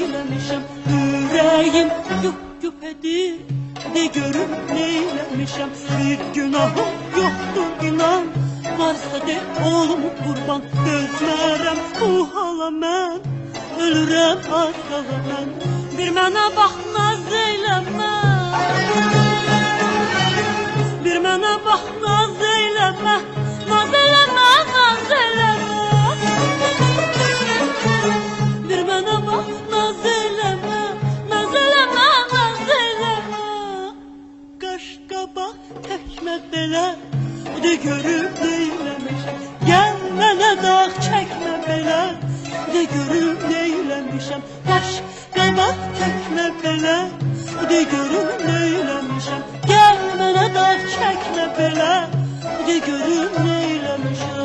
neylemişəm. Ürəyim yup yup edir, de görüm neylemişəm. Bir günahım yoxdur inan, varsa de olum qurban. Dözmərəm bu hala mən, ölürəm az qala mən. Bir mənə bax naz eyləmə, bir mənə bax naz eyləmə, naz eyləmə, naz eyləmə. Bir mənə bax naz eyləmə, naz eyləmə, naz eyləmə. Qaş qabaq təkmə belə, de görüm neyləmişəm. Gəl mənə dağ çəkmə belə, de görüm neyləmişəm. Qaş qabaq təkmə belə, de görüm neyləmişəm. Gəl mənə dağ çəkmə belə, de görüm neyləmişəm.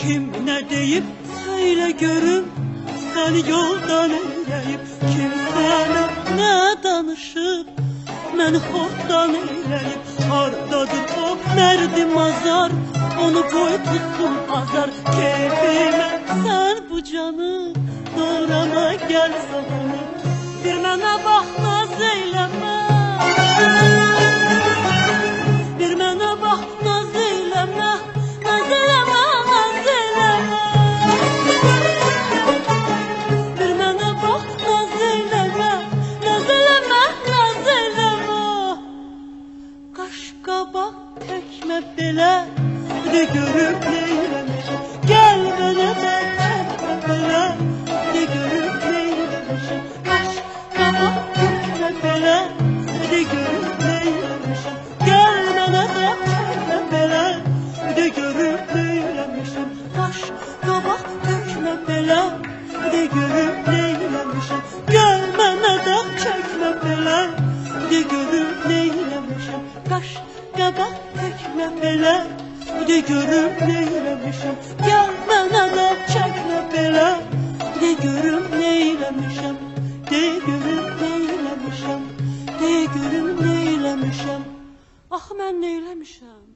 Kim nə deyib söylə görüm, səni yoldan eləyib. Kim sənə nə danışıb, məni xoddan eləyib. Hardadır o mərdim azar, onu qoy tutsun azar. Keyfimə sən bu canı, doğrama gəl zamanı. Bir mənə bax naz eyləmə, bir mənə bax naz eyləmə, naz eyləmə, naz eyləmə. Bir mənə bax naz eyləmə, naz eyləmə, naz eyləmə. Qaş qabaq təkmə belə, de görüb neyləmişəm. Gəl mənə də çəkmə belə, de görüb neyləmişəm. Qaş qabaq təkmə belə, de görüb neyləmişəm. Gəl mənə də çəkmə belə, de görüb neyləmişəm. Qaş qabaq təkmə belə, de görüb neyləmişəm. Gəl mənə də çəkmə belə, de görüb neyləmişəm. Qaş qabaq təkmə belə, de görüm neyləmişəm. Gəl mənə də çəkmə belə, de görüm neyləmişəm. De görüm neyləmişəm, de görüm neyləmişəm. Axı mən neyləmişəm?